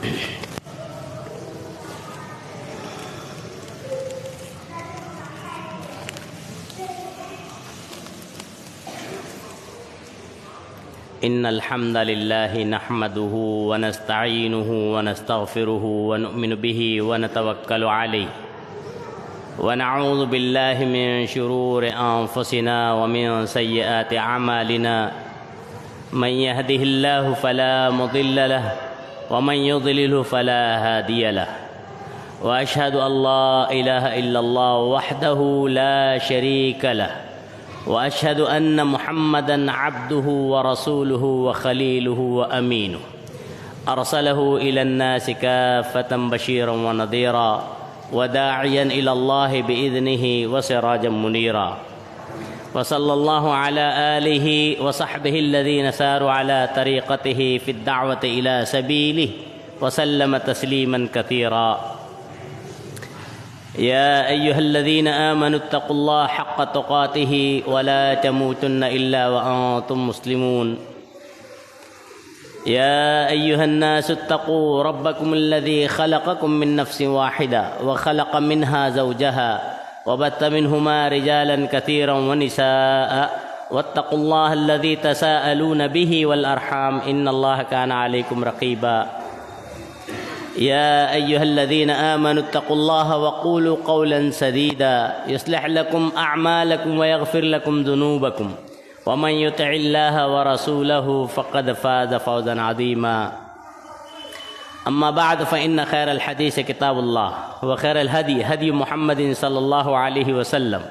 إن الحمد لله نحمده ونستعينه ونستغفره ونؤمن به ونتوكل عليه ونعوذ بالله من شرور أنفسنا ومن سيئات أعمالنا من يهده الله فلا مضل له ومن يضلله فلا هادي له وأشهد أن لا إله إلا الله وحده لا شريك له وأشهد أن محمدًا عبده ورسوله وخليله وأمينه أرسله إلى الناس كافة بشيرا ونذيرا وداعيا إلى الله بإذنه وسراجا منيرا وصلى الله على آله وصحبه الذين ساروا على طريقته في الدعوة إلى سبيله وسلم تسليما كثيرا يا أيها الذين آمنوا اتقوا الله حق تقاته ولا تموتن إلا وأنتم مسلمون يا أيها الناس اتقوا ربكم الذي خلقكم من نفس واحدة وخلق منها زوجها وبث منهما رجالا كثيرا ونساء واتقوا الله الذي تساءلون به والأرحام إن الله كان عليكم رقيبا يا أيها الذين آمنوا اتقوا الله وقولوا قولا سديدا يصلح لكم أعمالكم ويغفر لكم ذنوبكم ومن يطع الله ورسوله فقد فاز فوزا عظيما أما بعد فإن خير الحديث كتاب الله وخير الهدي هدي محمد صلى الله عليه وسلم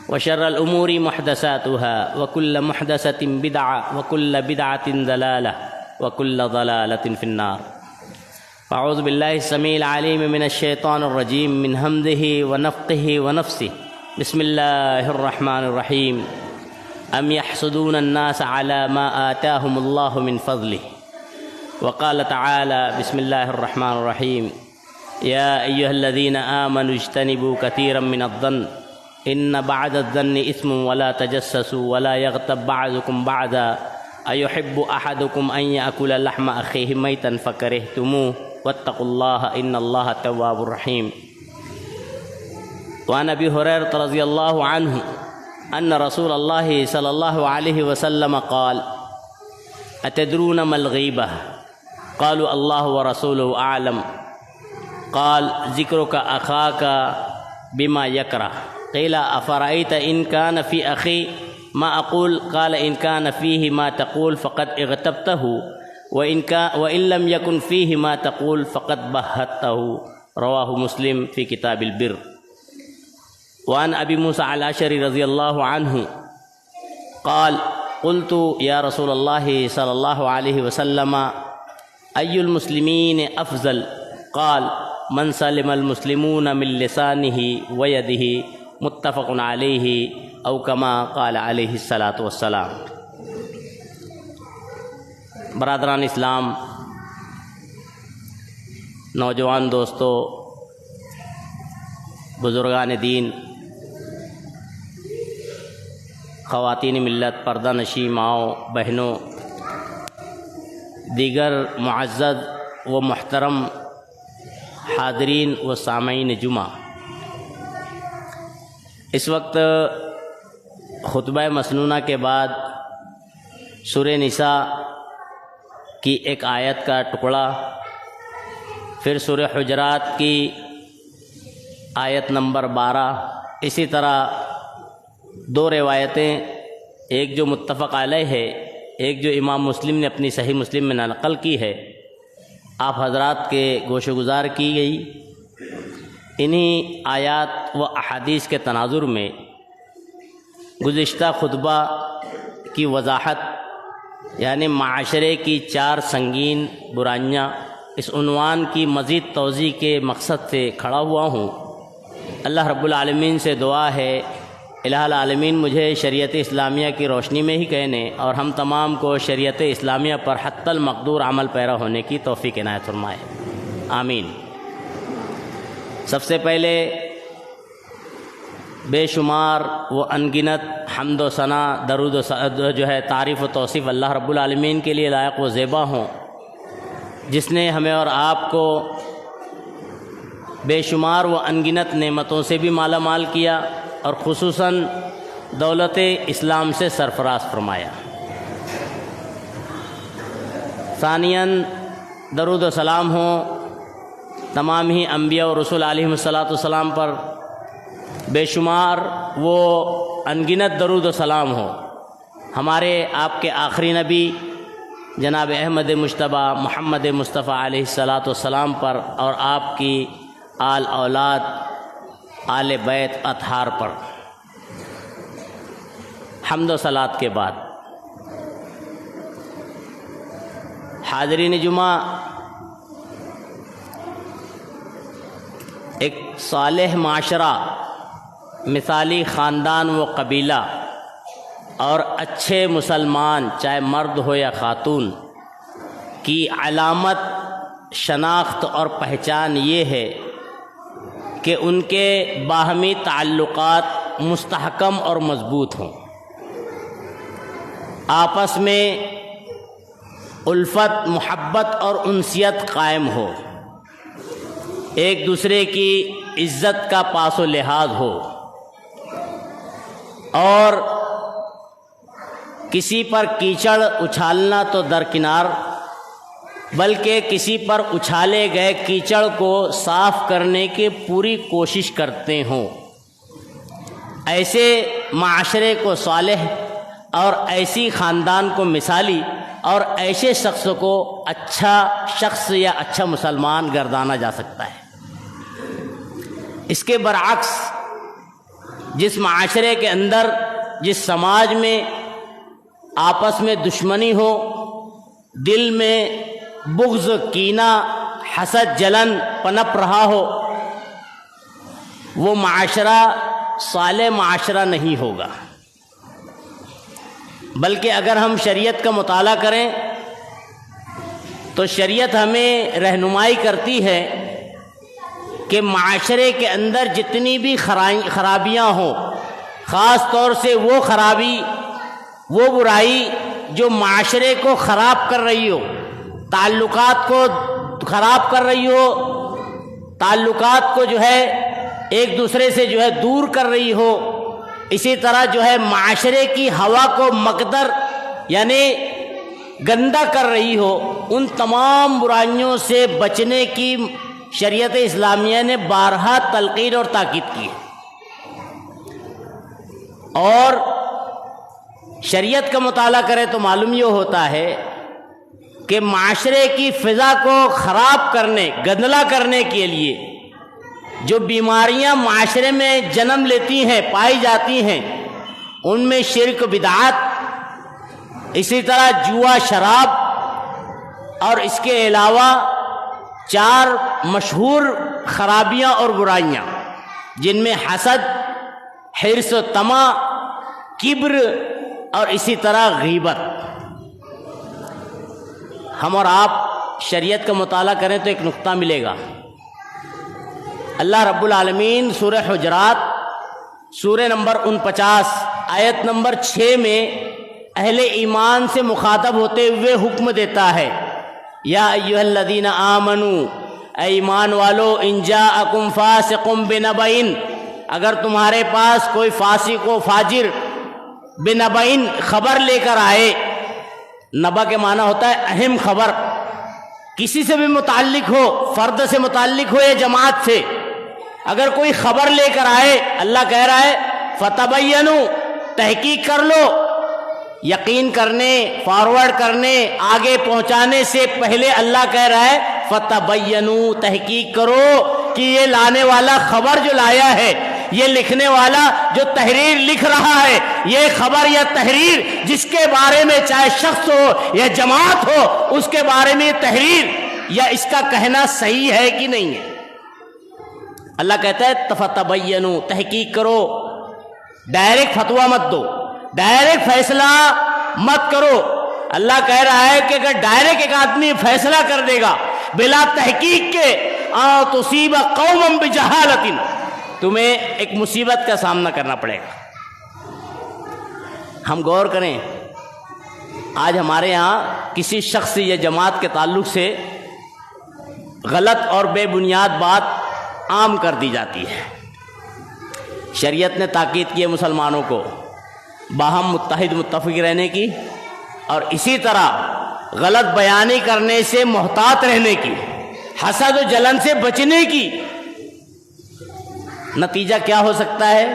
وشر الأمور محدثاتها وكل محدثة بدعة وكل بدعة ضلالة وكل ضلالة في النار أعوذ بالله السميع العليم من الشيطان الرجيم من همزه ونفخه ونفسه بسم الله الرحمن الرحيم أم يحسدون الناس على ما آتاهم الله من فضله وقال تعالى بسم الله الرحمن الرحيم يا أيها الذين آمنوا اجتنبوا كثيرا من الظن إن بعد الظن إثم ولا تجسسوا ولا يغتب بعضكم بعضا أيحب أحدكم أن يأكل لحم أخيه ميتا فكرهتموه واتقوا الله إن الله تواب رحيم وعن أبي هريرة رضي الله عنه أن رسول الله صلى الله عليه وسلم قال أتدرون ما الغيبة قالوا الله ورسوله أعلم قال ذكرك أخاك بما يكره قيل أفرأيت إن كان في أخي ما أقول قال إن كان فيه ما تقول فقد اغتبته وإن لم يكن فيه ما تقول فقد بهته رواه مسلم في كتاب البر وعن أبي موسى الأشعري رضي الله عنه قال قلت يا رسول الله صلى الله عليه وسلم أي المسلمين أفضل قال من سلم المسلمون من لسانه ويده متفق عليه او کما قال علیہ الصلاۃ والسلام۔ برادران اسلام، نوجوان دوستو، بزرگان دین، خواتین ملت، پردہ نشی ماؤں بہنوں، دیگر معزز و محترم حاضرین و سامعین جمعہ، اس وقت خطبہ مسنونہ کے بعد سورہ نساء کی ایک آیت کا ٹکڑا، پھر سورہ حجرات کی آیت نمبر 12، اسی طرح دو روایتیں، ایک جو متفق علیہ ہے، ایک جو امام مسلم نے اپنی صحیح مسلم میں نقل کی ہے، آپ حضرات کے گوش گزار کی گئی۔ انہی آیات و احادیث کے تناظر میں گزشتہ خطبہ کی وضاحت، یعنی معاشرے کی 4 سنگین برائیاں، اس عنوان کی مزید توضیح کے مقصد سے کھڑا ہوا ہوں۔ اللہ رب العالمین سے دعا ہے الہ العالمین مجھے شریعت اسلامیہ کی روشنی میں ہی کہنے اور ہم تمام کو شریعت اسلامیہ پر حتی المقدور عمل پیرا ہونے کی توفیق عنایت فرمائے، آمین۔ سب سے پہلے بے شمار و انگنت حمد و ثنا، درود و تعریف و توصیف اللہ رب العالمین کے لیے لائق و زیبا ہوں، جس نے ہمیں اور آپ کو بے شمار و انگنت نعمتوں سے بھی مالا مال کیا اور خصوصاً دولت اسلام سے سرفراز فرمایا۔ ثانیاً درود و سلام ہوں تمام ہی انبیاء و رسول علیہم الصلاۃ پر، بے شمار وہ انگنت درود و سلام ہو ہمارے آپ کے آخری نبی جناب احمد مجتبی محمد مصطفیٰ علیہ الصلاۃ والسلام پر اور آپ کی آل اولاد آل بیت اطہار پر۔ حمد و صلات کے بعد حاضرین جمعہ، ایک صالح معاشرہ، مثالی خاندان و قبیلہ اور اچھے مسلمان چاہے مرد ہو یا خاتون کی علامت، شناخت اور پہچان یہ ہے کہ ان کے باہمی تعلقات مستحکم اور مضبوط ہوں، آپس میں الفت، محبت اور انسیت قائم ہو، ایک دوسرے کی عزت کا پاس و لحاظ ہو، اور کسی پر کیچڑ اچھالنا تو درکنار، بلکہ کسی پر اچھالے گئے کیچڑ کو صاف کرنے کی پوری کوشش کرتے ہوں۔ ایسے معاشرے کو صالح اور ایسی خاندان کو مثالی اور ایسے شخص کو اچھا شخص یا اچھا مسلمان گردانا جا سکتا ہے۔ اس کے برعکس جس معاشرے کے اندر، جس سماج میں آپس میں دشمنی ہو، دل میں بغض، کینہ، حسد، جلن پنپ رہا ہو، وہ معاشرہ صالح معاشرہ نہیں ہوگا۔ بلکہ اگر ہم شریعت کا مطالعہ کریں تو شریعت ہمیں رہنمائی کرتی ہے کہ معاشرے کے اندر جتنی بھی خرابیاں ہوں، خاص طور سے وہ خرابی، وہ برائی جو معاشرے کو خراب کر رہی ہو، تعلقات کو خراب کر رہی ہو، تعلقات کو جو ہے ایک دوسرے سے جو ہے دور کر رہی ہو، اسی طرح جو ہے معاشرے کی ہوا کو مقدر یعنی گندا کر رہی ہو، ان تمام برائیوں سے بچنے کی شریعت اسلامیہ نے بارہا تلقین اور تاکید کی ہے۔ اور شریعت کا مطالعہ کرے تو معلوم یہ ہوتا ہے کہ معاشرے کی فضا کو خراب کرنے، گندلا کرنے کے لیے جو بیماریاں معاشرے میں جنم لیتی ہیں، پائی جاتی ہیں، ان میں شرک، بدعات، اسی طرح جوا، شراب، اور اس کے علاوہ 4 مشہور خرابیاں اور برائیاں جن میں حسد، حرص و طمع، کبر اور اسی طرح غیبت۔ ہم اور آپ شریعت کا مطالعہ کریں تو ایک نقطہ ملے گا۔ اللہ رب العالمین سورہ حجرات، سورہ نمبر 49 آیت نمبر 6 میں اہل ایمان سے مخاطب ہوتے ہوئے حکم دیتا ہے، یا ایھا الذین آمنوا، اے ایمان والو، ان جاءکم فاسق بنبأ، اگر تمہارے پاس کوئی فاسق و فاجر بنبأ خبر لے کر آئے، نبا کے معنی ہوتا ہے اہم خبر، کسی سے بھی متعلق ہو، فرد سے متعلق ہو یا جماعت سے، اگر کوئی خبر لے کر آئے، اللہ کہہ رہا ہے فتبینوا، تحقیق کر لو، یقین کرنے، فارورڈ کرنے، آگے پہنچانے سے پہلے اللہ کہہ رہا ہے فتبینوا، تحقیق کرو کہ یہ لانے والا خبر جو لایا ہے، یہ لکھنے والا جو تحریر لکھ رہا ہے، یہ خبر یا تحریر جس کے بارے میں چاہے شخص ہو یا جماعت ہو، اس کے بارے میں تحریر یا اس کا کہنا صحیح ہے کہ نہیں ہے۔ اللہ کہتا ہے فتبینوا، تحقیق کرو، ڈائریکٹ فتویٰ مت دو، ڈائریکٹ فیصلہ مت کرو۔ اللہ کہہ رہا ہے کہ اگر ڈائریکٹ ایک آدمی فیصلہ کر دے گا بلا تحقیق کے، تصیب قوما بجہالۃ، تمہیں ایک مصیبت کا سامنا کرنا پڑے گا۔ ہم غور کریں، آج ہمارے ہاں کسی شخص یا جماعت کے تعلق سے غلط اور بے بنیاد بات عام کر دی جاتی ہے۔ شریعت نے تاکید کی ہے مسلمانوں کو باہم متحد متفق رہنے کی، اور اسی طرح غلط بیانی کرنے سے محتاط رہنے کی، حسد و جلن سے بچنے کی۔ نتیجہ کیا ہو سکتا ہے؟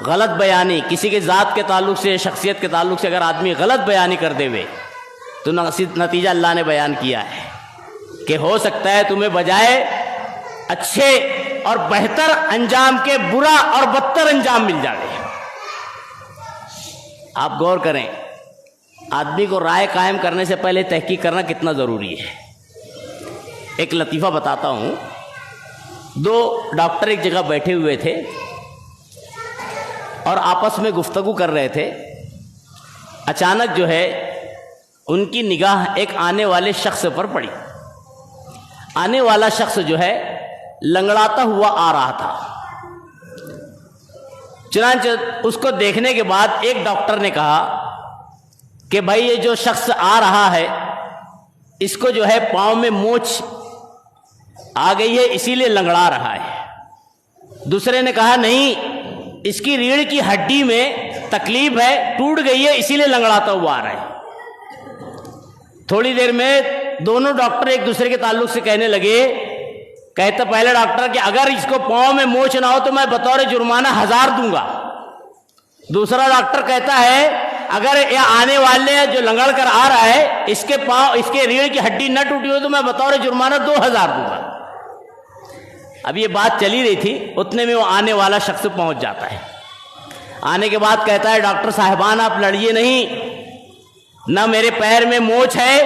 غلط بیانی کسی کے ذات کے تعلق سے، شخصیت کے تعلق سے اگر آدمی غلط بیانی کر دے ہوئے تو نتیجہ اللہ نے بیان کیا ہے کہ ہو سکتا ہے تمہیں بجائے اچھے اور بہتر انجام کے برا اور بدتر انجام مل جائے۔ آپ غور کریں، آدمی کو رائے قائم کرنے سے پہلے تحقیق کرنا کتنا ضروری ہے۔ ایک لطیفہ بتاتا ہوں۔ دو ڈاکٹر ایک جگہ بیٹھے ہوئے تھے اور آپس میں گفتگو کر رہے تھے۔ اچانک جو ہے ان کی نگاہ ایک آنے والے شخص پر پڑی۔ آنے والا شخص جو ہے لنگڑاتا ہوا آ رہا تھا۔ چنانچہ اس کو دیکھنے کے بعد ایک ڈاکٹر نے کہا کہ بھائی یہ جو شخص آ رہا ہے اس کو جو ہے پاؤں میں مونچھ آ گئی ہے اسی لیے لنگڑا رہا ہے۔ دوسرے نے کہا نہیں، اس کی ریڑھ کی ہڈی میں تکلیف ہے، ٹوٹ گئی ہے اسی لیے لنگڑاتا ہوا آ رہا ہے۔ تھوڑی دیر میں دونوں ڈاکٹر ایک دوسرے کے تعلق سے کہنے لگے۔ کہتا پہلے ڈاکٹر کہ اگر اس کو پاؤں میں مونچھ نہ ہو تو میں بطور جرمانہ 1000 دوں گا۔ دوسرا ڈاکٹر کہتا ہے اگر یہ آنے والے جو لنگڑ کر آ رہا ہے اس کے پاؤں، اس کے ریڑھ کی ہڈی نہ ٹوٹی ہو تو میں بطور جرمانہ 2000 دوں گا۔ اب یہ بات چلی رہی تھی، اتنے میں وہ آنے والا شخص پہنچ جاتا ہے۔ آنے کے بعد کہتا ہے ڈاکٹر صاحبان آپ لڑیے نہیں، نہ میرے پیر میں مونچھ ہے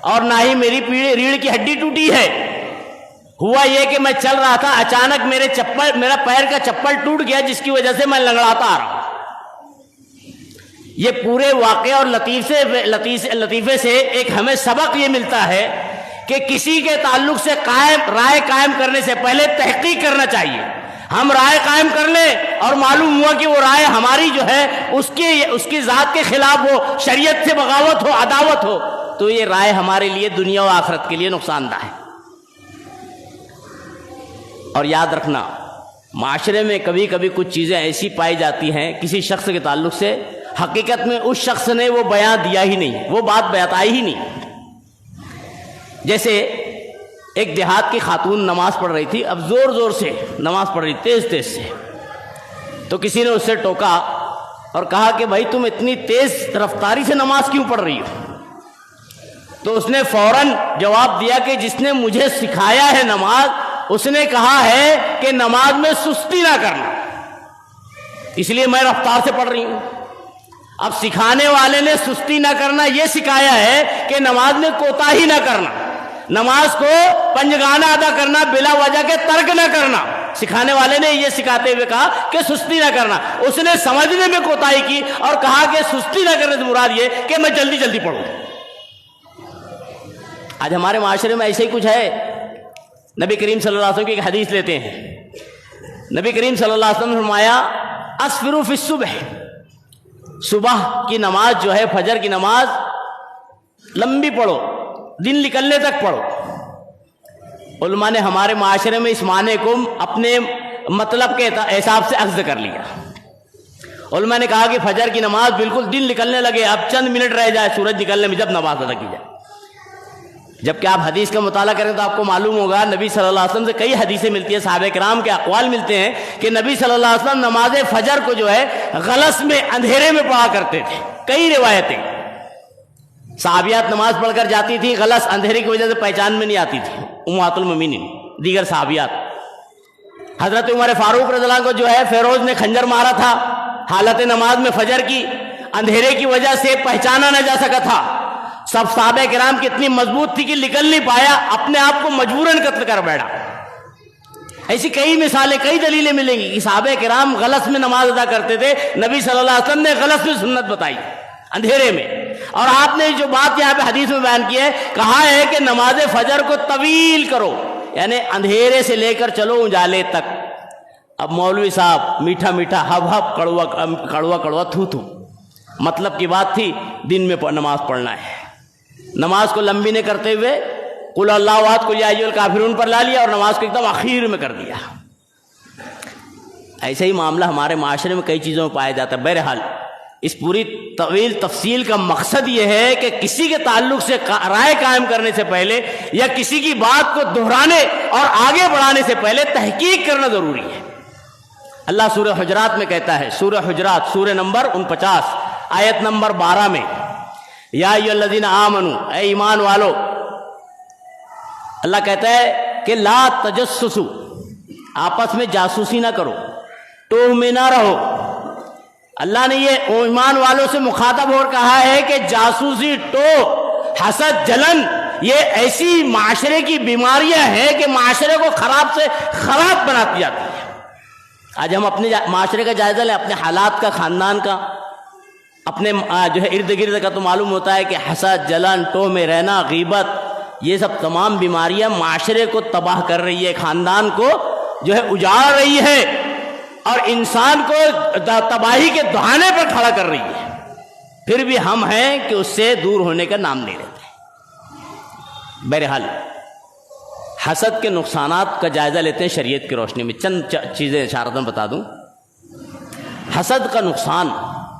اور نہ ہی میری ریڑھ کی ہڈی ٹوٹی ہے۔ ہوا یہ کہ میں چل رہا تھا، اچانک میرا پیر کا چپل ٹوٹ گیا جس کی وجہ سے میں لنگڑاتا آ رہا ہوں۔ یہ پورے واقعے اور لطیفے سے ایک ہمیں سبق یہ ملتا ہے کہ کسی کے تعلق سے رائے قائم کرنے سے پہلے تحقیق کرنا چاہیے۔ ہم رائے قائم کر لیں اور معلوم ہوا کہ وہ رائے ہماری جو ہے اس کی ذات کے خلاف ہو، شریعت سے بغاوت ہو، عداوت ہو، تو یہ رائے ہمارے لیے دنیا و آخرت کے لیے نقصان دہ ہے۔ اور یاد رکھنا، معاشرے میں کبھی کبھی کچھ چیزیں ایسی پائی جاتی ہیں کسی شخص کے تعلق سے، حقیقت میں اس شخص نے وہ بیان دیا ہی نہیں، وہ بات بتائی ہی نہیں۔ جیسے ایک دیہات کی خاتون نماز پڑھ رہی تھی، اب زور زور سے نماز پڑھ رہی، تیز تیز سے، تو کسی نے اس سے ٹوکا اور کہا کہ بھائی تم اتنی تیز رفتاری سے نماز کیوں پڑھ رہی ہو؟ تو اس نے فوراً جواب دیا کہ جس نے مجھے سکھایا ہے نماز، اس نے کہا ہے کہ نماز میں سستی نہ کرنا، اس لیے میں رفتار سے پڑھ رہی ہوں۔ اب سکھانے والے نے سستی نہ کرنا یہ سکھایا ہے کہ نماز میں کوتاہی نہ کرنا، نماز کو پنجگانہ ادا کرنا، بلا وجہ کے ترک نہ کرنا۔ سکھانے والے نے یہ سکھاتے ہوئے کہا کہ سستی نہ کرنا، اس نے سمجھنے میں کوتاہی کی اور کہا کہ سستی نہ کرنے سے مراد یہ کہ میں جلدی جلدی پڑھوں۔ آج ہمارے معاشرے میں ایسے ہی کچھ ہے۔ نبی کریم صلی اللہ علیہ وسلم کی ایک حدیث لیتے ہیں۔ نبی کریم صلی اللہ علیہ وسلم نے فرمایا اسفروا فی الصبح، صبح کی نماز جو ہے، فجر کی نماز لمبی پڑھو، دن نکلنے تک پڑھو۔ علماء نے ہمارے معاشرے میں اس معنی کو اپنے مطلب کے حساب سے اخذ کر لیا۔ علماء نے کہا کہ فجر کی نماز بالکل دن نکلنے لگے، اب چند منٹ رہ جائے سورج نکلنے میں، جب نماز ادا کی جائے۔ جبکہ آپ حدیث کا مطالعہ کریں تو آپ کو معلوم ہوگا نبی صلی اللہ علیہ وسلم سے کئی حدیثیں ملتی ہیں، صحابہ کرام کے اقوال ملتے ہیں کہ نبی صلی اللہ علیہ وسلم نماز فجر کو جو ہے غلس میں، اندھیرے میں پڑھا کرتے تھے۔ کئی روایتیں، صحابیات نماز پڑھ کر جاتی تھی، غلس اندھیرے کی وجہ سے پہچان میں نہیں آتی تھی، امہات المومنین دیگر صحابیات۔ حضرت عمر فاروق رضی اللہ عنہ کو جو ہے فیروز نے خنجر مارا تھا حالت نماز میں فجر کی، اندھیرے کی وجہ سے پہچانا نہ جا سکا تھا۔ سب صحابہ کرام کی اتنی مضبوط تھی کہ نکل نہیں پایا، اپنے آپ کو مجبوراً قتل کر بیٹھا۔ ایسی کئی مثالیں، کئی دلیلیں ملیں گی کہ صحابہ کرام غلس میں نماز ادا کرتے تھے، نبی صلی اللہ علیہ وسلم نے غلس میں سنت بتائی اندھیرے میں۔ اور آپ نے جو بات یہاں پہ حدیث میں بیان کی ہے، کہا ہے کہ نماز فجر کو طویل کرو، یعنی اندھیرے سے لے کر چلو اجالے تک۔ اب مولوی صاحب میٹھا میٹھا ہب ہب، کڑوا کڑوا تھو تھو، مطلب کی بات تھی دن میں نماز پڑھنا ہے۔ نماز کو لمبی نہیں کرتے ہوئے قل اللہ احد قل یا ایھا الکافرون پر لا لیا اور نماز کو ایک دم آخر میں کر دیا. ایسا ہی معاملہ ہمارے معاشرے میں کئی چیزوں میں پایا جاتا ہے. بہرحال اس پوری طویل تفصیل کا مقصد یہ ہے کہ کسی کے تعلق سے رائے قائم کرنے سے پہلے یا کسی کی بات کو دہرانے اور آگے بڑھانے سے پہلے تحقیق کرنا ضروری ہے. اللہ سورہ حجرات میں کہتا ہے، سورہ حجرات سورہ نمبر 49 آیت نمبر 12 میں، یا ایھا الذین آمنوا، اے ایمان والو، اللہ کہتا ہے کہ لا تجسسوا، آپس میں جاسوسی نہ کرو، ٹوہ میں نہ رہو. اللہ نے یہ ایمان والوں سے مخاطب ہو کہا ہے کہ جاسوسی، ٹوہ، حسد، جلن یہ ایسی معاشرے کی بیماریاں ہیں کہ معاشرے کو خراب سے خراب بناتی جاتی ہے. آج ہم اپنے معاشرے کا جائزہ لیں، اپنے حالات کا، خاندان کا، اپنے جو ہے ارد گرد کا، تو معلوم ہوتا ہے کہ حسد، جلن، ٹوہ میں رہنا، غیبت، یہ سب تمام بیماریاں معاشرے کو تباہ کر رہی ہے، خاندان کو جو ہے اجاڑ رہی ہے اور انسان کو تباہی کے دہانے پر کھڑا کر رہی ہے. پھر بھی ہم ہیں کہ اس سے دور ہونے کا نام نہیں لیتے. بہرحال حسد کے نقصانات کا جائزہ لیتے ہیں شریعت کی روشنی میں. چند چیزیں اشارتاً بتا دوں. حسد کا نقصان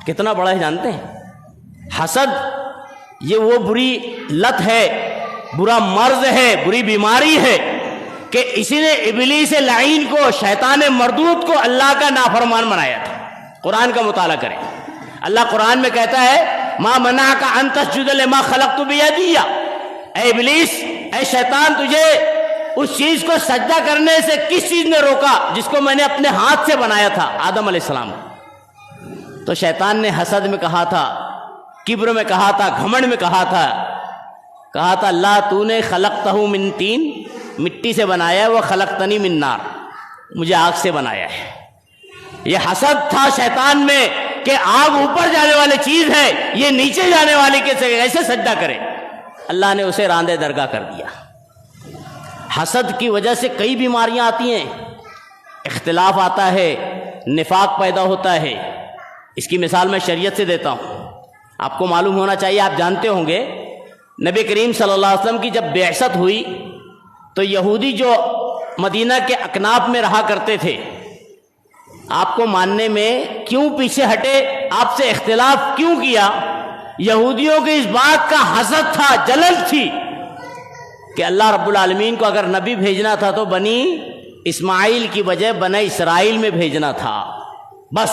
کتنا بڑا ہے جانتے ہیں؟ حسد یہ وہ بری لت ہے، برا مرض ہے، بری بیماری ہے کہ اسی نے ابلیس لعین کو، شیطان مردود کو اللہ کا نافرمان بنایا تھا. قرآن کا مطالعہ کریں. اللہ قرآن میں کہتا ہے ما منعک ان تسجد لما خلقت بیدی، اے ابلیس، اے شیطان، تجھے اس چیز کو سجدہ کرنے سے کس چیز نے روکا جس کو میں نے اپنے ہاتھ سے بنایا تھا؟ آدم علیہ السلام. تو شیطان نے حسد میں کہا تھا، کبر میں کہا تھا، گھمنڈ میں کہا تھا اللہ تو نے خلقتہ من طین، مٹی سے بنایا ہے، وہ خلقتنی من نار، مجھے آگ سے بنایا ہے. یہ حسد تھا شیطان میں کہ آگ اوپر جانے والی چیز ہے، یہ نیچے جانے والی کے ایسے سجدہ کرے. اللہ نے اسے راندے درگاہ کر دیا. حسد کی وجہ سے کئی بیماریاں آتی ہیں، اختلاف آتا ہے، نفاق پیدا ہوتا ہے. اس کی مثال میں شریعت سے دیتا ہوں. آپ کو معلوم ہونا چاہیے، آپ جانتے ہوں گے، نبی کریم صلی اللہ علیہ وسلم کی جب بعثت ہوئی تو یہودی جو مدینہ کے اکناف میں رہا کرتے تھے، آپ کو ماننے میں کیوں پیچھے ہٹے، آپ سے اختلاف کیوں کیا؟ یہودیوں کے اس بات کا حسد تھا، جلن تھی کہ اللہ رب العالمین کو اگر نبی بھیجنا تھا تو بنی اسماعیل کی بجائے بنی اسرائیل میں بھیجنا تھا. بس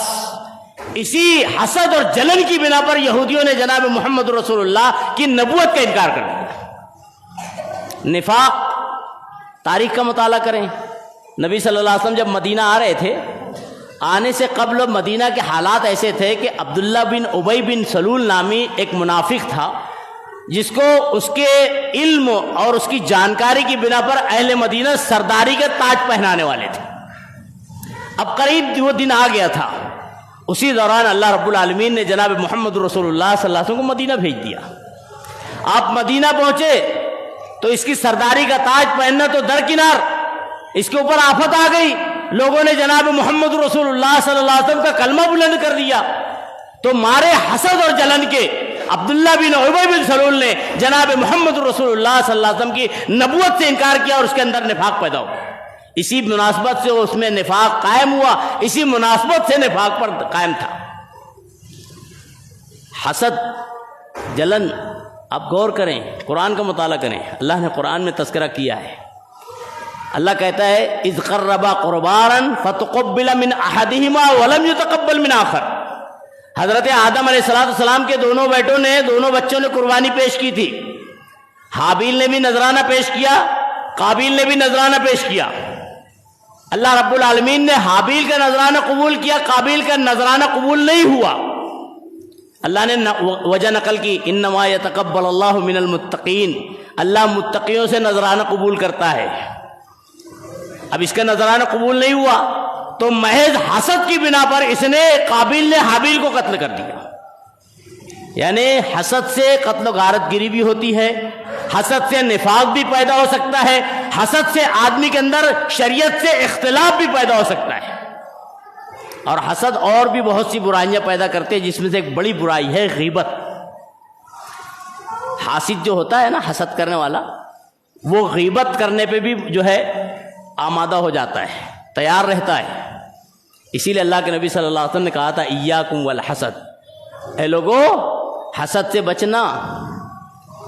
اسی حسد اور جلن کی بنا پر یہودیوں نے جناب محمد رسول اللہ کی نبوت کا انکار کر دیا. نفاق، تاریخ کا مطالعہ کریں. نبی صلی اللہ علیہ وسلم جب مدینہ آ رہے تھے، آنے سے قبل مدینہ کے حالات ایسے تھے کہ عبداللہ بن ابی بن سلول نامی ایک منافق تھا جس کو اس کے علم اور اس کی جانکاری کی بنا پر اہل مدینہ سرداری کا تاج پہنانے والے تھے. اب قریب وہ دن آ گیا تھا. اسی دوران اللہ رب العالمین نے جناب محمد رسول اللہ صلی اللہ علیہ وسلم کو مدینہ بھیج دیا. آپ مدینہ پہنچے تو اس کی سرداری کا تاج پہننا تو درکنار، اس کے اوپر آفت آ گئی. لوگوں نے جناب محمد رسول اللہ صلی اللہ علیہ وسلم کا کلمہ بلند کر دیا. تو مارے حسد اور جلن کے عبداللہ بن ابی بن سلول نے جناب محمد رسول اللہ صلی اللہ علیہ وسلم کی نبوت سے انکار کیا اور اس کے اندر نفاق پیدا ہوا. اسی مناسبت سے اس میں نفاق قائم ہوا، اسی مناسبت سے نفاق پر قائم تھا. حسد، جلن، آپ غور کریں، قرآن کا مطالعہ کریں. اللہ نے قرآن میں تذکرہ کیا ہے. اللہ کہتا ہے اذ قربا قربانا فتقبل من احدهما ولم يتقبل من آخر. حضرت آدم علیہ السلام کے دونوں بچوں نے قربانی پیش کی تھی. حابیل نے بھی نذرانہ پیش کیا، قابیل نے بھی نذرانہ پیش کیا. اللہ رب العالمین نے حابیل کا نذرانہ قبول کیا، قابیل کا نذرانہ قبول نہیں ہوا. اللہ نے وجہ نقل کی انما یتقبل اللہ من المتقین، اللہ متقیوں سے نذرانہ قبول کرتا ہے. اب اس کا نذرانہ قبول نہیں ہوا تو محض حسد کی بنا پر اس نے قابیل نے حابیل کو قتل کر دیا. یعنی حسد سے قتل و غارت گری بھی ہوتی ہے، حسد سے نفاق بھی پیدا ہو سکتا ہے، حسد سے آدمی کے اندر شریعت سے اختلاف بھی پیدا ہو سکتا ہے. اور حسد اور بھی بہت سی برائیاں پیدا کرتے ہیں، جس میں سے ایک بڑی برائی ہے غیبت. حاسد جو ہوتا ہے نا، حسد کرنے والا، وہ غیبت کرنے پہ بھی جو ہے آمادہ ہو جاتا ہے، تیار رہتا ہے۔ اسی لیے اللہ کے نبی صلی اللہ علیہ وسلم نے کہا تھا ایاکم والحسد، اے لوگو حسد سے بچنا،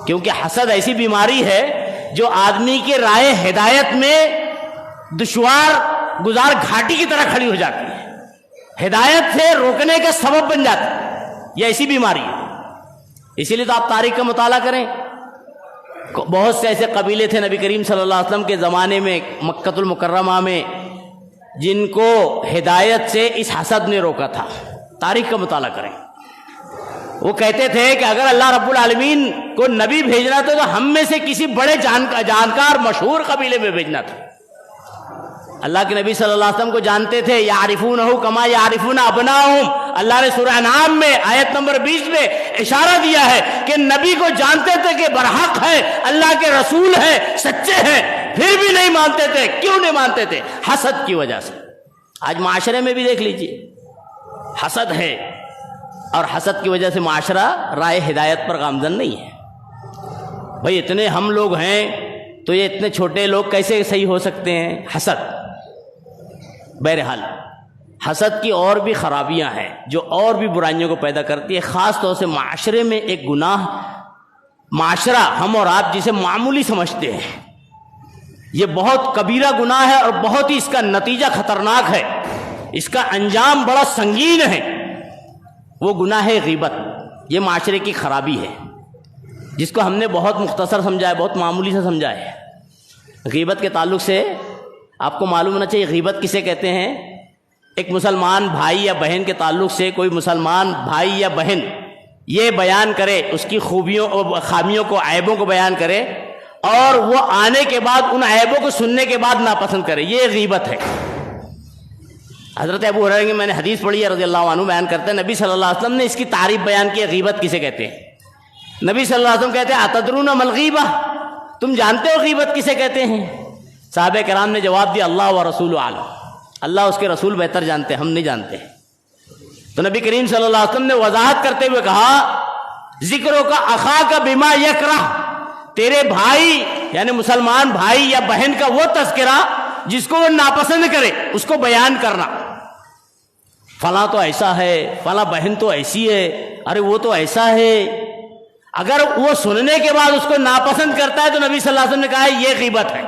کیونکہ حسد ایسی بیماری ہے جو آدمی کے رائے ہدایت میں دشوار گزار گھاٹی کی طرح کھڑی ہو جاتی ہے، ہدایت سے روکنے کا سبب بن جاتی ہے۔ یہ ایسی بیماری ہے۔ اسی لیے تو آپ تاریخ کا مطالعہ کریں، بہت سے ایسے قبیلے تھے نبی کریم صلی اللہ علیہ وسلم کے زمانے میں مکہ المکرمہ میں جن کو ہدایت سے اس حسد نے روکا تھا۔ تاریخ کا مطالعہ کریں، وہ کہتے تھے کہ اگر اللہ رب العالمین کو نبی بھیجنا تھا تو ہم میں سے کسی بڑے جانکار مشہور قبیلے میں بھیجنا تھا۔ اللہ کے نبی صلی اللہ علیہ وسلم کو جانتے تھے، یعرفونہ کما یعرفون ابناءہم۔ اللہ نے سورہ انعام میں آیت نمبر 20 میں اشارہ دیا ہے کہ نبی کو جانتے تھے کہ برحق ہے، اللہ کے رسول ہے، سچے ہیں، پھر بھی نہیں مانتے تھے۔ کیوں نہیں مانتے تھے؟ حسد کی وجہ سے۔ آج معاشرے میں بھی دیکھ لیجئے حسد ہے، اور حسد کی وجہ سے معاشرہ رائے ہدایت پر گامزن نہیں ہے۔ بھئی اتنے ہم لوگ ہیں تو یہ اتنے چھوٹے لوگ کیسے صحیح ہو سکتے ہیں؟ حسد۔ بہرحال حسد کی اور بھی خرابیاں ہیں جو اور بھی برائیوں کو پیدا کرتی ہے، خاص طور سے معاشرے میں ایک گناہ، معاشرہ ہم اور آپ جسے معمولی سمجھتے ہیں، یہ بہت کبیرہ گناہ ہے اور بہت ہی اس کا نتیجہ خطرناک ہے، اس کا انجام بڑا سنگین ہے۔ وہ گناہ ہے غیبت۔ یہ معاشرے کی خرابی ہے جس کو ہم نے بہت مختصر سمجھا ہے، بہت معمولی سے سمجھا ہے۔ غیبت کے تعلق سے آپ کو معلوم ہونا چاہیے غیبت کسے کہتے ہیں۔ ایک مسلمان بھائی یا بہن کے تعلق سے کوئی مسلمان بھائی یا بہن یہ بیان کرے، اس کی خوبیوں اور خامیوں کو، عیبوں کو بیان کرے، اور وہ آنے کے بعد ان عیبوں کو سننے کے بعد ناپسند کرے، یہ غیبت ہے۔ حضرت ابو ہریرہ کی میں نے حدیث پڑھی ہے رضی اللہ عنہ، بیان کرتے ہیں نبی صلی اللہ علیہ وسلم نے اس کی تعریف بیان کی ہے، غیبت کسے کہتے ہیں۔ نبی صلی اللہ علیہ وسلم کہتے ہیں اتدرون ما الغیبہ، تم جانتے ہو غیبت کسے کہتے ہیں؟ صحابہ کرام نے جواب دیا اللہ و رسول عالم، اللہ اس کے رسول بہتر جانتے ہیں، ہم نہیں جانتے۔ تو نبی کریم صلی اللہ علیہ وسلم نے وضاحت کرتے ہوئے کہا ذکروں کا اخاک بما یکرہ، تیرے بھائی یعنی مسلمان بھائی یا بہن کا وہ تذکرہ جس کو وہ ناپسند کرے اس کو بیان کرنا، فلاں تو ایسا ہے، فلاں بہن تو ایسی ہے، ارے وہ تو ایسا ہے۔ اگر وہ سننے کے بعد اس کو ناپسند کرتا ہے تو نبی صلی اللہ علیہ وسلم نے کہا ہے یہ غیبت ہے۔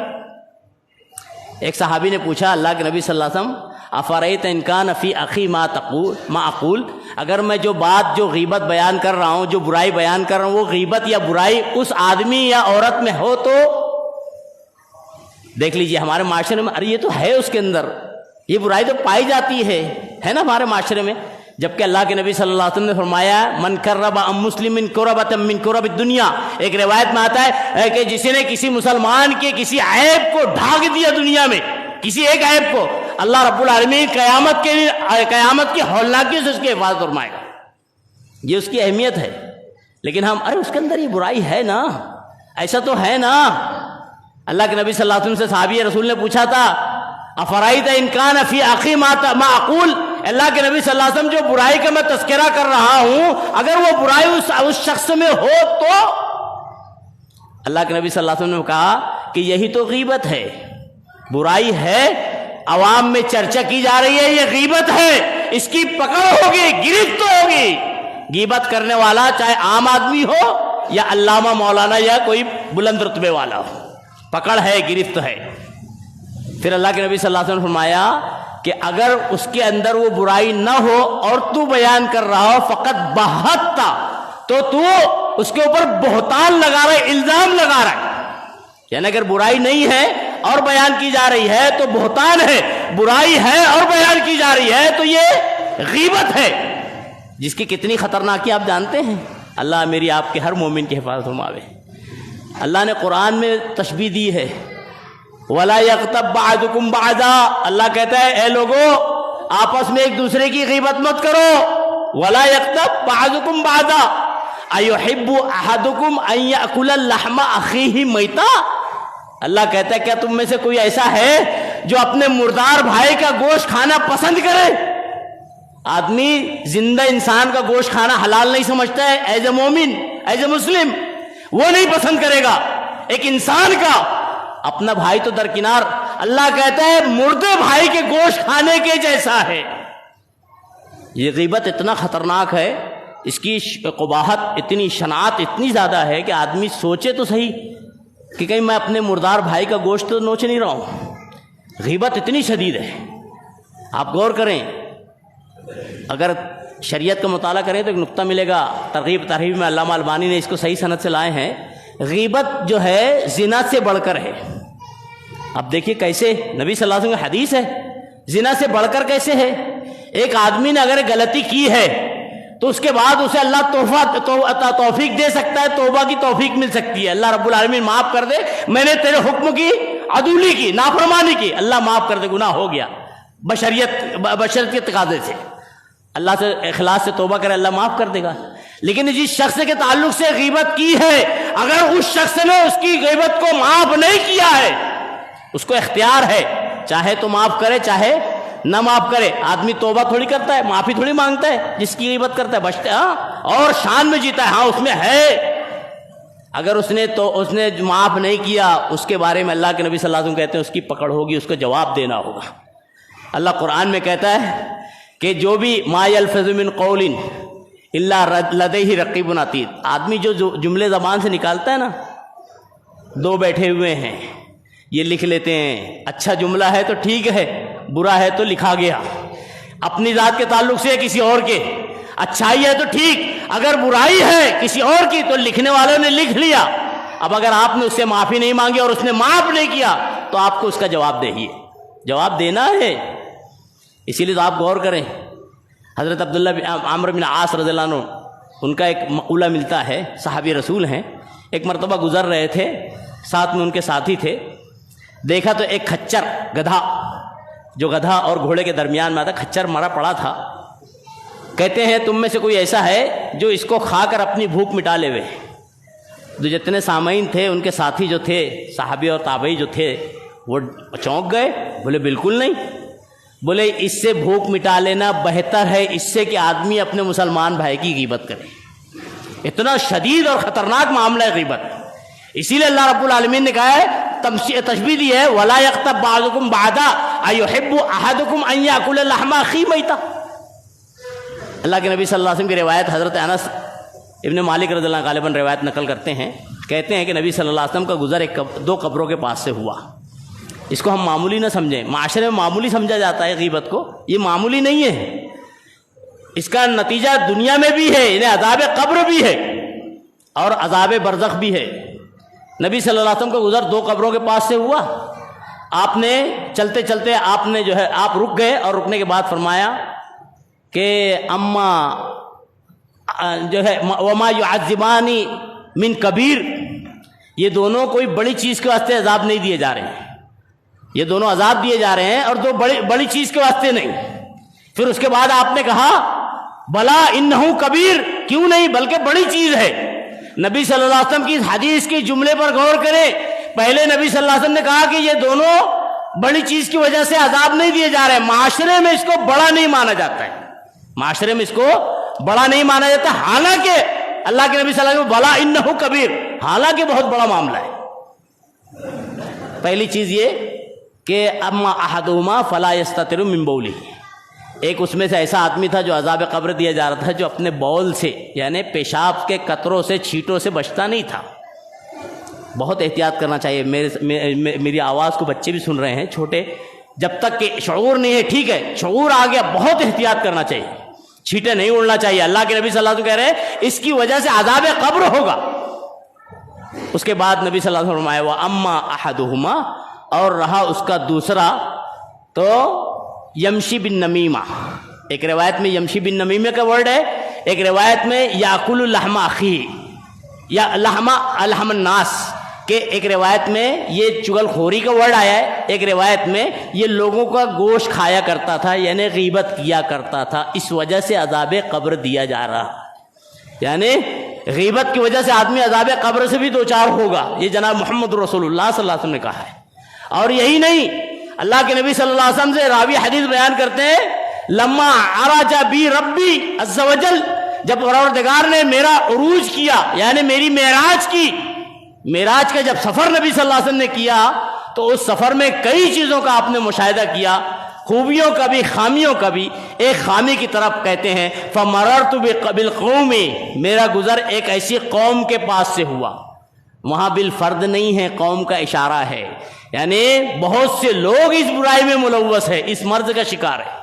ایک صحابی نے پوچھا اللہ کے نبی صلی اللہ علیہ وسلم افرأیت ان کان فی اخی ما اقول، اگر میں جو بات جو غیبت بیان کر رہا ہوں، جو برائی بیان کر رہا ہوں، وہ غیبت یا برائی اس آدمی یا عورت میں ہو تو دیکھ لیجئے ہمارے معاشرے میں ارے یہ تو ہے، اس کے اندر یہ برائی تو پائی جاتی ہے نا ہمارے معاشرے میں، جبکہ اللہ کے نبی صلی اللہ علیہ وسلم نے فرمایا من کرب عن مسلم کربۃ من کرب الدنیا، ایک روایت میں آتا ہے کہ جس نے کسی مسلمان کے کسی عیب کو ڈھانک دیا دنیا میں، کسی ایک عیب کو، اللہ رب العالمین قیامت کی ہولناکیوں سے اس کی حفاظت فرمائے گا۔ یہ اس کی اہمیت ہے۔ لیکن ہم ارے اس کے اندر یہ برائی ہے نا، ایسا تو ہے نا۔ اللہ کے نبی صلی اللہ علیہ وسلم سے صحابی رسول نے پوچھا تھا افرأیت ان کان فی اخی ما اقول، اللہ کے نبی صلی اللہ علیہ وسلم جو برائی کا میں تذکرہ کر رہا ہوں اگر وہ برائی اس شخص میں ہو تو؟ اللہ کے نبی صلی اللہ علیہ وسلم نے کہا کہ یہی تو غیبت ہے، برائی ہے، عوام میں چرچا کی جا رہی ہے، یہ غیبت ہے، اس کی پکڑ ہوگی، گرفت ہوگی۔ غیبت کرنے والا چاہے عام آدمی ہو یا علامہ مولانا یا کوئی بلند رتبے والا ہو، پکڑ ہے، گرفت ہے۔ پھر اللہ کے نبی صلی اللہ علیہ وسلم نے فرمایا کہ اگر اس کے اندر وہ برائی نہ ہو اور تو بیان کر رہا ہو فقط بہتا، تو تو اس کے اوپر بہتان لگا رہا ہے، الزام لگا رہا ہے۔ یعنی اگر برائی نہیں ہے اور بیان کی جا رہی ہے تو بہتان ہے، برائی ہے اور بیان کی جا رہی ہے تو یہ غیبت ہے، جس کی کتنی خطرناکی آپ جانتے ہیں۔ اللہ میری آپ کے ہر مومن کی حفاظت فرماوے۔ اللہ نے قرآن میں تشبیہ دی ہے وَلَا يَغْتَبْ بَعْضُكُمْ بَعْضًا، اللہ کہتا ہے اے لوگو آپس میں ایک دوسرے کی غیبت مت کرو۔ وَلَا يَغْتَبْ بَعْضُكُمْ بَعْضًا أَيُحِبُّ أَحَدُكُمْ أَن يَأْكُلَ اللَّحْمَ أَخِيهِ مَيْتًا، اللہ کہتا ہے کیا تم میں سے کوئی ایسا ہے جو اپنے مردار بھائی کا گوشت کھانا پسند کرے؟ آدمی زندہ انسان کا گوشت کھانا حلال نہیں سمجھتا ہے، ایز اے مومن، ایز اے مسلم وہ نہیں پسند کرے گا۔ ایک انسان کا اپنا بھائی تو درکنار، اللہ کہتا ہے مردے بھائی کے گوشت کھانے کے جیسا ہے۔ یہ غیبت اتنا خطرناک ہے، اس کی قباحت اتنی، شناعت اتنی زیادہ ہے کہ آدمی سوچے تو صحیح کہ کہیں میں اپنے مردار بھائی کا گوشت تو نوچ نہیں رہا ہوں۔ غیبت اتنی شدید ہے، آپ غور کریں، اگر شریعت کا مطالعہ کریں تو ایک نقطہ ملے گا، ترغیب ترہیب میں علامہ البانی نے اس کو صحیح سند سے لائے ہیں۔ غیبت جو ہے زنا سے بڑھ کر ہے۔ اب دیکھیے کیسے، نبی صلی اللہ علیہ وسلم کی حدیث ہے، زنا سے بڑھ کر کیسے ہے؟ ایک آدمی نے اگر غلطی کی ہے تو اس کے بعد اسے اللہ توفیق دے سکتا ہے، توبہ کی توفیق مل سکتی ہے، اللہ رب العالمین معاف کر دے، میں نے تیرے حکم کی عدولی کی، نافرمانی کی، اللہ معاف کر دے، گناہ ہو گیا، بشریت کے تقاضے سے اللہ سے اخلاص سے توبہ کرے، اللہ معاف کر دے گا۔ لیکن جس شخص کے تعلق سے غیبت کی ہے، اگر اس شخص نے اس کی غیبت کو معاف نہیں کیا ہے، اس کو اختیار ہے، چاہے تو معاف کرے چاہے نہ معاف کرے۔ آدمی توبہ تھوڑی کرتا ہے، معافی تھوڑی مانگتا ہے، جس کی غیبت کرتا ہے بچتا ہے اور شان میں جیتا ہے، ہاں اس میں ہے۔ اگر اس نے معاف نہیں کیا، اس کے بارے میں اللہ کے نبی صلی اللہ علیہ وسلم کہتے ہیں اس کی پکڑ ہوگی، اس کو جواب دینا ہوگا۔ اللہ قرآن میں کہتا ہے کہ جو بھی ما یلفظ من قول الا لدیہ رقیب عتید، آدمی جو جملے زبان سے نکالتا ہے نا، دو بیٹھے ہوئے ہیں، یہ لکھ لیتے ہیں، اچھا جملہ ہے تو ٹھیک ہے، برا ہے تو لکھا گیا، اپنی ذات کے تعلق سے کسی اور کے، اچھائی ہے تو ٹھیک، اگر برائی ہے کسی اور کی تو لکھنے والوں نے لکھ لیا۔ اب اگر آپ نے اس سے معافی نہیں مانگی اور اس نے معاف نہیں کیا تو آپ کو اس کا جواب دہیے، جواب دینا ہے۔ اسی لیے تو آپ غور کریں، حضرت عبداللہ بن عمرو بن عاص رضی اللہ عنہ، ان کا ایک مقولہ ملتا ہے، صحابی رسول ہیں، ایک مرتبہ گزر رہے تھے، ساتھ میں ان کے ساتھی تھے، دیکھا تو ایک کھچر گدھا، جو گدھا اور گھوڑے کے درمیان میں آتا، کھچر مرا پڑا تھا۔ کہتے ہیں تم میں سے کوئی ایسا ہے جو اس کو کھا کر اپنی بھوک مٹا لے وے؟ جو جتنے سامعین تھے، ان کے ساتھی جو تھے، صحابی اور تابعی جو تھے، وہ چونک گئے، بولے بالکل نہیں، بولے اس سے بھوک مٹا لینا بہتر ہے اس سے کہ آدمی اپنے مسلمان بھائی کی غیبت کرے۔ اتنا شدید اور خطرناک معاملہ ہے غیبت، اسی لیے اللہ رب العالمین نے کہا ہے، تشبیہ دی ہے، وَلَا يَغْتَبْ بَعْضُكُمْ بَعْضًا أَيُحِبُّ أَحَدُكُمْ أَن يَأْكُلَ لَحْمَ أَخِيهِ مَيْتًا۔ اللہ کے نبی صلی اللہ علیہ وسلم کی روایت حضرت انس ابن مالک رضی اللہ عنہ غالباً روایت نقل کرتے ہیں، کہتے ہیں کہ نبی صلی اللہ علیہ وسلم کا گزر دو قبروں کے پاس سے ہوا۔ اس کو ہم معمولی نہ سمجھیں، معاشرے میں معمولی سمجھا جاتا ہے غیبت کو، یہ معمولی نہیں ہے، اس کا نتیجہ دنیا میں بھی ہے، یعنی عذاب قبر بھی ہے اور عذاب برزخ بھی ہے۔ نبی صلی اللہ علیہ وسلم کا گزر دو قبروں کے پاس سے ہوا، آپ نے چلتے چلتے آپ نے جو ہے آپ رک گئے، اور رکنے کے بعد فرمایا کہ اما جو ہے وما یعذبان من کبیر، یہ دونوں کوئی بڑی چیز کے واسطے عذاب نہیں دیے جا رہے ہیں، یہ دونوں عذاب دیے جا رہے ہیں اور دو بڑی چیز کے واسطے نہیں۔ پھر اس کے بعد آپ نے کہا بلا انہو کبیر، کیوں نہیں بلکہ بڑی چیز ہے۔ نبی صلی اللہ علیہ وسلم کی اس حدیث کے جملے پر غور کریں، پہلے نبی صلی اللہ علیہ وسلم نے کہا کہ یہ دونوں بڑی چیز کی وجہ سے عذاب نہیں دیے جا رہے، معاشرے میں اس کو بڑا نہیں مانا جاتا ہے، معاشرے میں اس کو بڑا نہیں مانا جاتا، حالانکہ اللہ کے نبی صلی اللہ علیہ وسلم بلا انہو کبیر، حالانکہ بہت بڑا معاملہ ہے۔ پہلی چیز یہ کہ اما احدہما فلا یستتر من بولہ، ایک اس میں سے ایسا آدمی تھا جو عذاب قبر دیا جا رہا تھا، جو اپنے بول سے یعنی پیشاب کے قطروں سے، چھینٹوں سے بچتا نہیں تھا۔ بہت احتیاط کرنا چاہیے، میری آواز کو بچے بھی سن رہے ہیں چھوٹے، جب تک کہ شعور نہیں ہے، ٹھیک ہے، شعور آ گیا بہت احتیاط کرنا چاہیے، چھینٹے نہیں اڑنا چاہیے۔ اللہ کے نبی صلی اللہ علیہ وسلم کہہ رہے ہیں اس کی وجہ سے عذاب قبر ہوگا۔ اس کے بعد نبی صلی اللہ علیہ وسلم فرمایا وَأَمَّا أَحَدُهُمَا، اور رہا اس کا دوسرا تو یمشی بن نمیمہ، ایک روایت میں یمشی بن نمیمہ کا ورڈ ہے، ایک روایت میں یاکل لحم اخی یا لحم الناس، کہ ایک روایت میں یہ چغل خوری کا ورڈ آیا ہے، ایک روایت میں یہ لوگوں کا گوشت کھایا کرتا تھا، یعنی غیبت کیا کرتا تھا، اس وجہ سے عذاب قبر دیا جا رہا، یعنی غیبت کی وجہ سے آدمی عذاب قبر سے بھی دوچار ہوگا، یہ جناب محمد رسول اللہ صلی اللہ علیہ وسلم نے کہا ہے۔ اور یہی نہیں، اللہ کے نبی صلی اللہ علیہ وسلم سے راوی حدیث بیان کرتے ہیں لما عرج بی ربی عز وجل، جب پروردگار نے میرا عروج کیا یعنی میری معراج کی، معراج کا جب سفر نبی صلی اللہ علیہ وسلم نے کیا تو اس سفر میں کئی چیزوں کا آپ نے مشاہدہ کیا، خوبیوں کا بھی خامیوں کا بھی۔ ایک خامی کی طرف کہتے ہیں فمررت بالقوم، میرا گزر ایک ایسی قوم کے پاس سے ہوا، وہاں بالفرد نہیں ہے، قوم کا اشارہ ہے، یعنی بہت سے لوگ اس برائی میں ملوث ہے، اس مرض کا شکار ہے۔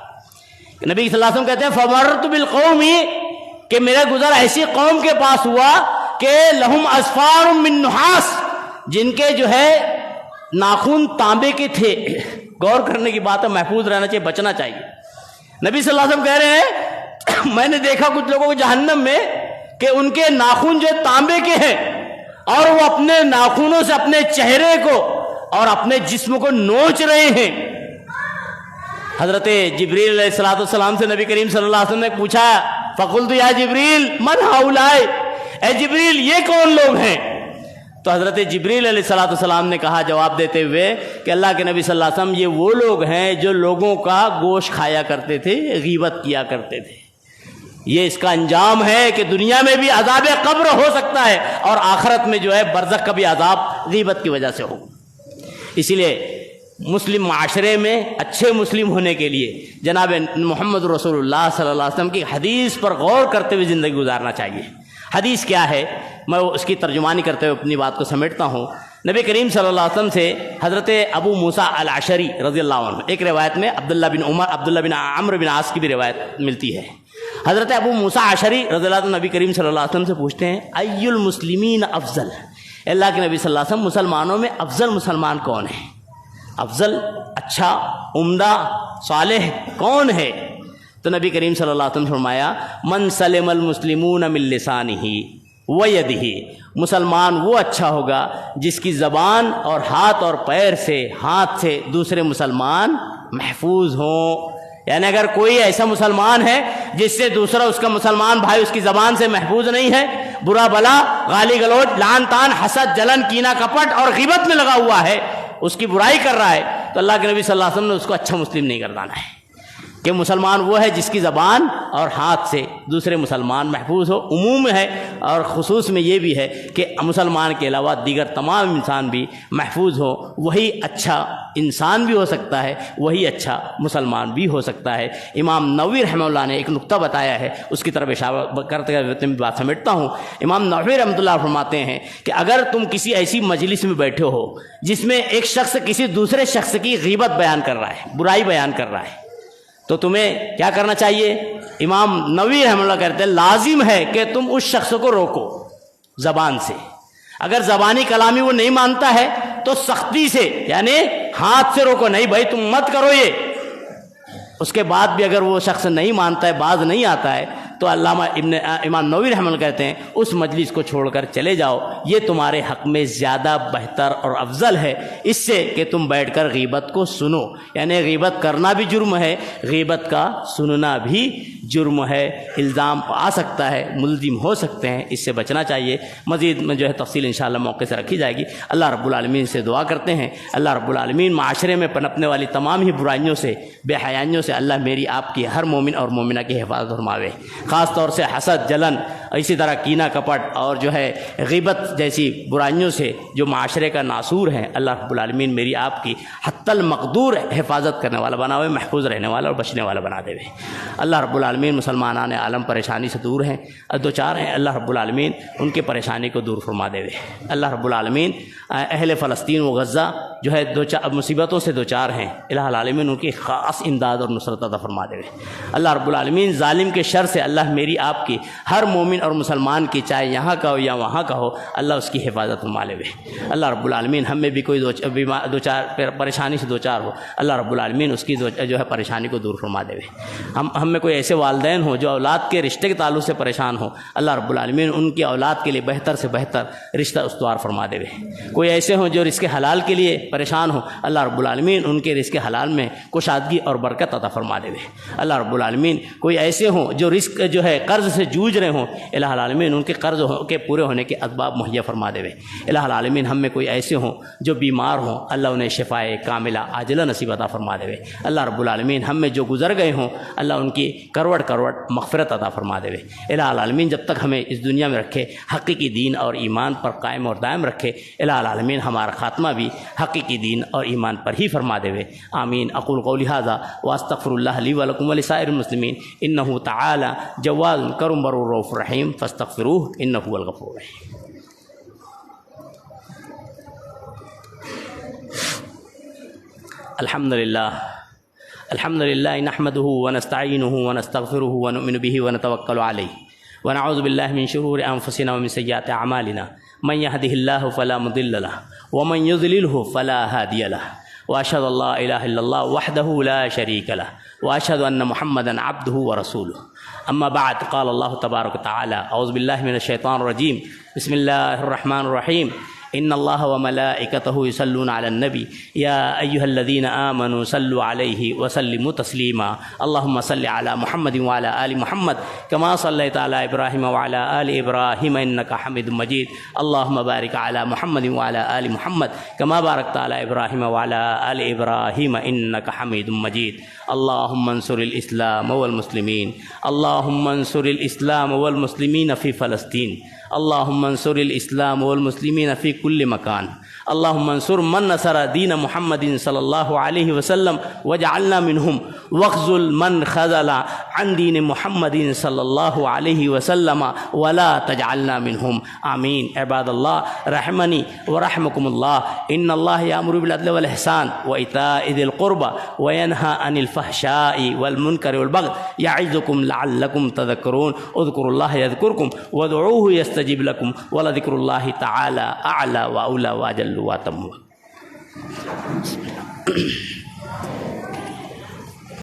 نبی صلی اللہ علیہ وسلم کہتے ہیں فمررت بالقوم، کہ میرا گزر ایسی قوم کے پاس ہوا کہ لہم اظفار من نحاس، جن کے جو ہے ناخن تانبے کے تھے۔ غور کرنے کی بات ہے، محفوظ رہنا چاہیے، بچنا چاہیے۔ نبی صلی اللہ علیہ وسلم کہہ رہے ہیں میں نے دیکھا کچھ لوگوں کو جہنم میں کہ ان کے ناخن جو تانبے کے ہیں، اور وہ اپنے ناخنوں سے اپنے چہرے کو اور اپنے جسم کو نوچ رہے ہیں۔ حضرت جبریل علیہ الصلوۃ والسلام سے نبی کریم صلی اللہ علیہ وسلم نے پوچھا فقلت یا جبریل من ہؤلاء، اے جبریل یہ کون لوگ ہیں؟ تو حضرت جبریل علیہ الصلوۃ والسلام نے کہا جواب دیتے ہوئے کہ اللہ کے نبی صلی اللہ علیہ وسلم یہ وہ لوگ ہیں جو لوگوں کا گوشت کھایا کرتے تھے، غیبت کیا کرتے تھے۔ یہ اس کا انجام ہے کہ دنیا میں بھی عذاب قبر ہو سکتا ہے، اور آخرت میں جو ہے برزخ کا بھی عذاب غیبت کی وجہ سے ہوگا۔ اسی لیے مسلم معاشرے میں اچھے مسلم ہونے کے لیے جناب محمد رسول اللہ صلی اللہ علیہ وسلم کی حدیث پر غور کرتے ہوئے زندگی گزارنا چاہیے۔ حدیث کیا ہے، میں اس کی ترجمانی کرتے ہوئے اپنی بات کو سمیٹتا ہوں۔ نبی کریم صلی اللہ علیہ وسلم سے حضرت ابو موسیٰ الاشعری رضی اللہ عنہ، ایک روایت میں عبداللہ بن عمرو بن عاص کی بھی روایت ملتی ہے۔ حضرت ابو موسیٰ اشعری رضی اللہ عنہ نبی کریم صلی اللہ علیہ وسلم سے پوچھتے ہیں ای المسلمین افضل، اللہ کے نبی صلی اللہ علیہ وسلم مسلمانوں میں افضل مسلمان کون ہے؟ افضل، اچھا، عمدہ، صالح کون ہے؟ تو نبی کریم صلی اللہ علیہ وسلم فرمایا من سلم المسلمون من لسانہ ویدہ، مسلمان وہ اچھا ہوگا جس کی زبان اور ہاتھ اور پیر سے، ہاتھ سے دوسرے مسلمان محفوظ ہوں۔ یعنی اگر کوئی ایسا مسلمان ہے جس سے دوسرا اس کا مسلمان بھائی اس کی زبان سے محفوظ نہیں ہے، برا بلا، گالی گلوچ، لعن طعن، حسد، جلن، کینہ کپٹ اور غیبت میں لگا ہوا ہے، اس کی برائی کر رہا ہے، تو اللہ کے نبی صلی اللہ علیہ وسلم نے اس کو اچھا مسلم نہیں گردانا ہے۔ کہ مسلمان وہ ہے جس کی زبان اور ہاتھ سے دوسرے مسلمان محفوظ ہو۔ عموم ہے اور خصوص میں یہ بھی ہے کہ مسلمان کے علاوہ دیگر تمام انسان بھی محفوظ ہو، وہی اچھا انسان بھی ہو سکتا ہے، وہی اچھا مسلمان بھی ہو سکتا ہے۔ امام نووی رحمہ اللہ نے ایک نقطہ بتایا ہے، اس کی طرف اشارہ کرتے ہوئے بات سمیٹتا ہوں۔ امام نووی رحمۃ اللہ فرماتے ہیں کہ اگر تم کسی ایسی مجلس میں بیٹھے ہو جس میں ایک شخص کسی دوسرے شخص کی غیبت بیان کر رہا ہے، برائی بیان کر رہا ہے، تو تمہیں کیا کرنا چاہیے؟ امام نووی رحمہ اللہ کہتے ہیں لازم ہے کہ تم اس شخص کو روکو زبان سے۔ اگر زبانی کلامی وہ نہیں مانتا ہے تو سختی سے، یعنی ہاتھ سے روکو، نہیں بھائی تم مت کرو یہ۔ اس کے بعد بھی اگر وہ شخص نہیں مانتا ہے، باز نہیں آتا ہے، تو علامہ امام نووی رحمہ اللہ کہتے ہیں اس مجلس کو چھوڑ کر چلے جاؤ، یہ تمہارے حق میں زیادہ بہتر اور افضل ہے اس سے کہ تم بیٹھ کر غیبت کو سنو۔ یعنی غیبت کرنا بھی جرم ہے، غیبت کا سننا بھی جرم ہے، الزام آ سکتا ہے، ملزم ہو سکتے ہیں، اس سے بچنا چاہیے۔ مزید میں جو ہے تفصیل انشاءاللہ موقع سے رکھی جائے گی۔ اللہ رب العالمین سے دعا کرتے ہیں اللہ رب العالمین معاشرے میں پنپنے والی تمام ہی برائیوں سے، بے حیائیوں سے اللہ میری آپ کی ہر مومن اور مومنہ کی حفاظت فرماوے۔ خاص طور سے حسد، جلن، اسی طرح کینہ کپٹ اور جو ہے غیبت جیسی برائیوں سے جو معاشرے کا ناسور ہے، اللہ رب العالمین میری آپ کی حتی المقدور حفاظت کرنے والا بناوے، محفوظ رہنے والا اور بچنے والا بنا دے۔ اللہ رب العالمین مسلمانان عالم پریشانی سے دور ہیں، دوچار ہیں، اللہ رب العالمین ان کے پریشانی کو دور فرما دے۔ اللہ رب العالمین اہل فلسطین و غزہ جو ہے مصیبتوں سے دوچار ہیں، الہ العالمین ان کی خاص امداد اور نصرت عطا فرما دے۔ اللہ رب العالمین ظالم کے شر سے اللہ میری آپ کی ہر مومن اور مسلمان کی، چاہے یہاں کا ہو یا وہاں کا ہو، اللہ اس کی حفاظت فرما لے۔ اللہ رب العالمین ہم میں بھی کوئی دوچار پریشانی سے دوچار ہو، اللہ رب العالمین اس کی جو ہے پریشانی کو دور فرما دے۔ ہم میں کوئی ایسے والدین ہو جو اولاد کے رشتے کے تعلق سے پریشان ہو، اللہ رب العالمین ان کی اولاد کے لیے بہتر سے بہتر رشتہ استوار فرما دے۔ کوئی ایسے ہوں جو رزق حلال کے لیے پریشان ہو، اللہ رب العالمین ان کے رزق حلال میں کشادگی اور برکت عطا فرما دے۔ اللہ رب العالمین کوئی ایسے ہوں جو رزق جو ہے قرض سے جوجھ رہے ہوں، الہ العالمین ان کے قرض کے پورے ہونے کے اسباب مہیا فرما دے۔ الہ العالمین ہم میں کوئی ایسے ہوں جو بیمار ہوں، اللہ انہیں شفائے کاملہ عاجلہ نصیب عطا فرما دے۔ اللہ رب العالمین ہم میں جو گزر گئے ہوں، اللہ ان کی کروڑ کروڑ مغفرت عطا فرما دے۔ الہ العالمین جب تک ہمیں اس دنیا میں رکھے، حقیقی دین اور ایمان پر قائم اور دائم رکھے۔ الہ العالمین ہمارا خاتمہ بھی حقیقی حقیقی دین اور ایمان پر ہی فرما دے. آمین. اقول قولی ھذا واستغفر اللہ لی ولکم ولسائر المسلمین انہ تعالی جواد کرم بر رؤوف رحیم فاستغفروہ انہ هو الغفور الرحیم. الحمد للہ نحمده ونستعینه ونستغفره ونؤمن به ونتوکل علیہ ونعوذ باللہ من شرور انفسنا ومن سیئات اعمالنا من يهده الله فلا مضل له ومن يضلله فلا هادي له واشهد ان لا اله الا الله وحده لا شريك له واشهد ان محمدا عبده ورسوله. اما بعد قال الله تبارك وتعالى اعوذ باللہ من الشیطان الرجیم بسم اللہ الرحمن الرحیم ان اللہ وملائکتہ یصلون علی النبی یا ایہا الذین آمنوا صلوا علیہ وسلموا تسلیما. اللہم صل علی محمد وعلی آل محمد کما صلیت علی ابراہیم وعلی آل ابراہیم انکا حمید مجید. اللہم بارک علی محمد وعلی آل محمد کما بارکت علی ابراہیم وعلی آل ابراہیم انکا حمید مجید. اللہم انصر الاسلام والمسلمین. اللہم انصر الاسلام والمسلمین فی فلسطین. اللہم انصر الاسلام والمسلمین فی کل مکان. اللہم انصر من نصر دین محمد صلی اللہ علیہ وسلم وجعلنا منہم واخذل من خذل عن دین محمد صلی اللہ علیہ وسلم ولا تجعلنا منہم. آمین. عباد اللہ رحمنی ورحمکم اللہ. ان اللہ یامر بالعدل والاحسان وایتاء ذی القربى وینہی عن الفحشاء والمنکر والبغی یعظکم لعلکم تذکرون. اذکروا اللہ یذکرکم وادعوہ یستجب لکم ولذکر اللہ تعالی اعلی واولی واجل واتم.